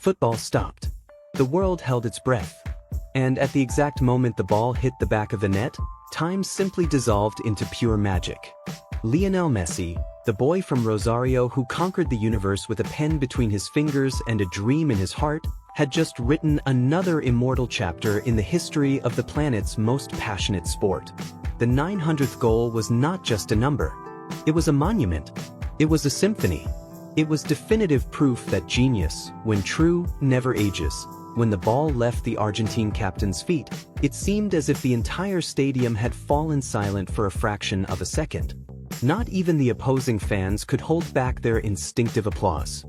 Football stopped. The world held its breath. And at the exact moment the ball hit the back of the net, time simply dissolved into pure magic. Lionel Messi, the boy from Rosario who conquered the universe with a pen between his fingers and a dream in his heart, had just written another immortal chapter in the history of the planet's most passionate sport. The 900th goal was not just a number. It was a monument. It was a symphony. It was definitive proof that genius, when true, never ages. When the ball left the Argentine captain's feet, it seemed as if the entire stadium had fallen silent for a fraction of a second. Not even the opposing fans could hold back their instinctive applause.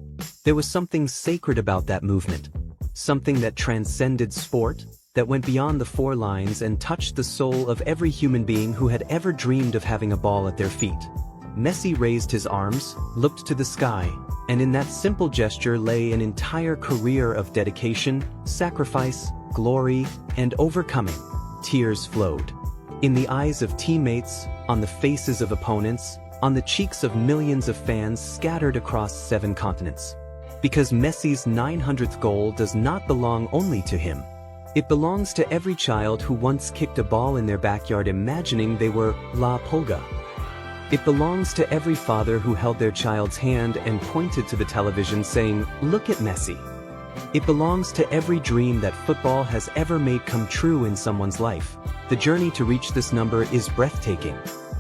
There was something sacred about that movement. Something that transcended sport, that went beyond the four lines and touched the soul of every human being who had ever dreamed of having a ball at their feet. Messi raised his arms, looked to the sky, and in that simple gesture lay an entire career of dedication, sacrifice, glory, and overcoming. Tears flowed. In the eyes of teammates, on the faces of opponents, on the cheeks of millions of fans scattered across 7 continents. Because Messi's 900th goal does not belong only to him. It belongs to every child who once kicked a ball in their backyard imagining they were La Pulga. It belongs to every father who held their child's hand and pointed to the television saying, "Look at Messi." It belongs to every dream that football has ever made come true in someone's life. The journey to reach this number is breathtaking.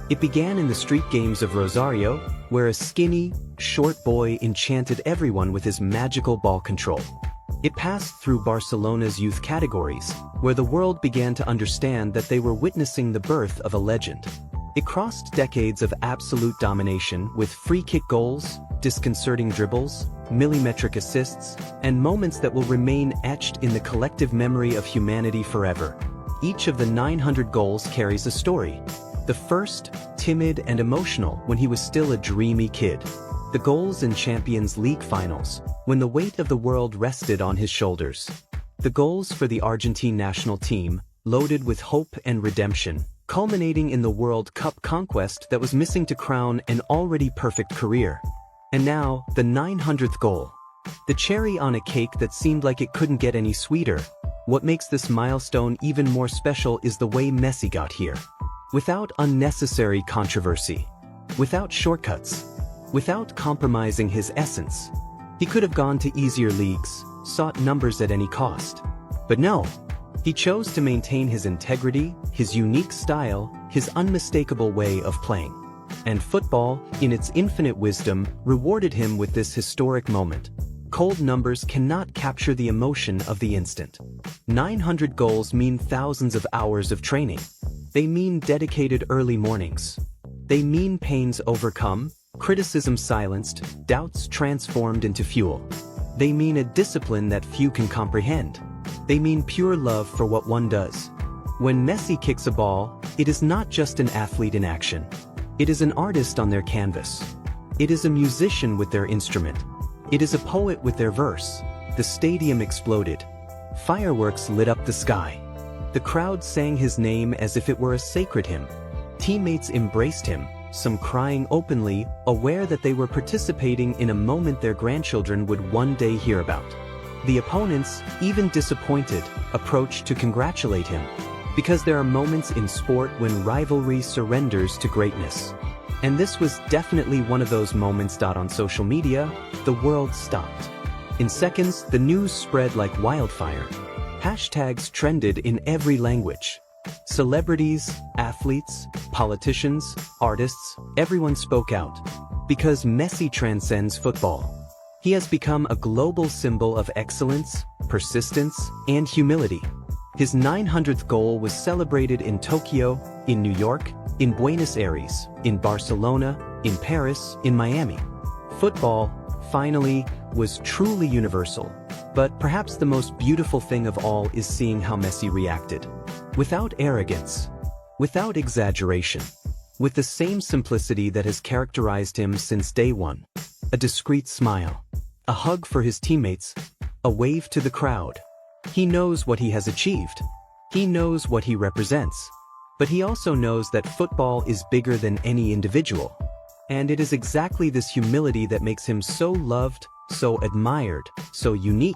It began in the street games of Rosario, where a skinny, short boy enchanted everyone with his magical ball control. It passed through Barcelona's youth categories, where the world began to understand that they were witnessing the birth of a legend. It crossed decades of absolute domination with free-kick goals, disconcerting dribbles, millimetric assists, and moments that will remain etched in the collective memory of humanity forever. Each of the 900 goals carries a story. The first, timid and emotional when he was still a dreamy kid. The goals in Champions League finals, when the weight of the world rested on his shoulders. The goals for the Argentine national team, loaded with hope and redemption, culminating in the World Cup conquest that was missing to crown an already perfect career. And now, the 900th goal. The cherry on a cake that seemed like it couldn't get any sweeter. What makes this milestone even more special is the way Messi got here. Without unnecessary controversy. Without shortcuts. Without compromising his essence. He could have gone to easier leagues, sought numbers at any cost. But no. He chose to maintain his integrity, his unique style, his unmistakable way of playing. And football, in its infinite wisdom, rewarded him with this historic moment. Cold numbers cannot capture the emotion of the instant. 900 goals mean thousands of hours of training. They mean dedicated early mornings. They mean pains overcome, criticism silenced, doubts transformed into fuel. They mean a discipline that few can comprehend. They mean pure love for what one does. When Messi kicks a ball, it is not just an athlete in action. It is an artist on their canvas. It is a musician with their instrument. It is a poet with their verse. The stadium exploded. Fireworks lit up the sky. The crowd sang his name as if it were a sacred hymn. Teammates embraced him, some crying openly, aware that they were participating in a moment their grandchildren would one day hear about. The opponents, even disappointed, approached to congratulate him. Because there are moments in sport when rivalry surrenders to greatness. And this was definitely one of those moments. On social media, the world stopped. In seconds, the news spread like wildfire. Hashtags trended in every language. Celebrities, athletes, politicians, artists, everyone spoke out. Because Messi transcends football. He has become a global symbol of excellence, persistence, and humility. His 900th goal was celebrated in Tokyo, in New York, in Buenos Aires, in Barcelona, in Paris, in Miami. Football, finally, was truly universal. But perhaps the most beautiful thing of all is seeing how Messi reacted. Without arrogance, without exaggeration, with the same simplicity that has characterized him since day one. A discreet smile, a hug for his teammates, a wave to the crowd. He knows what he has achieved. He knows what he represents. But he also knows that football is bigger than any individual. And it is exactly this humility that makes him so loved, so admired, so unique.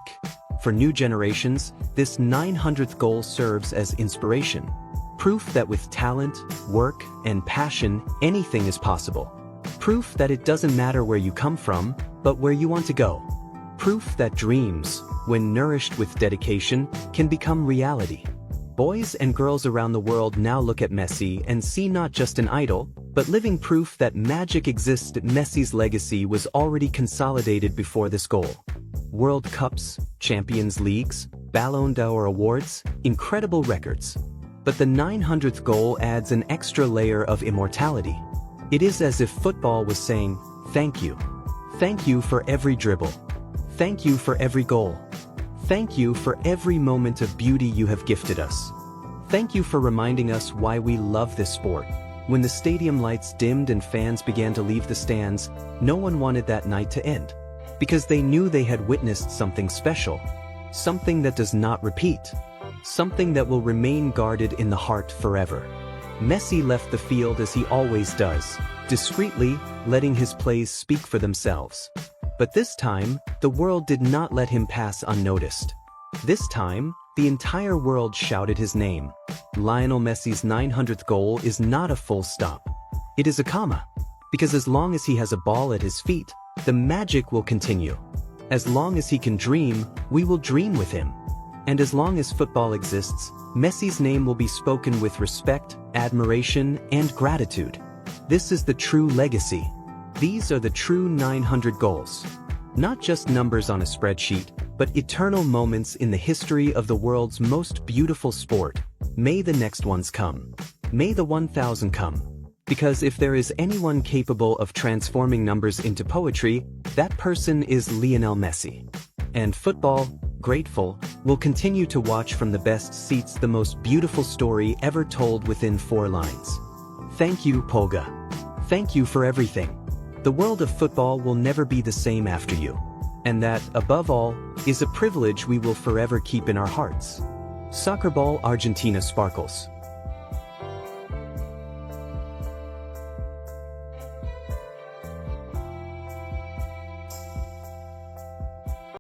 For new generations, this 900th goal serves as inspiration. Proof that with talent, work, and passion, anything is possible. Proof that it doesn't matter where you come from, but where you want to go. Proof that dreams, when nourished with dedication, can become reality. Boys and girls around the world now look at Messi and see not just an idol, but living proof that magic exists. Messi's legacy was already consolidated before this goal. World Cups, Champions Leagues, Ballon d'Or awards, incredible records. But the 900th goal adds an extra layer of immortality. It is as if football was saying, "Thank you. Thank you for every dribble. Thank you for every goal. Thank you for every moment of beauty you have gifted us. Thank you for reminding us why we love this sport." When the stadium lights dimmed and fans began to leave the stands, no one wanted that night to end. Because they knew they had witnessed something special. Something that does not repeat. Something that will remain guarded in the heart forever. Messi left the field as he always does, discreetly, letting his plays speak for themselves. But this time, the world did not let him pass unnoticed. This time, the entire world shouted his name. Lionel Messi's 900th goal is not a full stop. It is a comma. Because as long as he has a ball at his feet, the magic will continue. As long as he can dream, we will dream with him. And as long as football exists, Messi's name will be spoken with respect, admiration, and gratitude. This is the true legacy. These are the true 900 goals. Not just numbers on a spreadsheet, but eternal moments in the history of the world's most beautiful sport. May the next ones come. May the 1000 come. Because if there is anyone capable of transforming numbers into poetry, that person is Lionel Messi. And football, grateful, will continue to watch from the best seats the most beautiful story ever told within 4 lines. Thank you, Polga. Thank you for everything. The world of football will never be the same after you. And that, above all, is a privilege we will forever keep in our hearts. Soccer ball Argentina sparkles.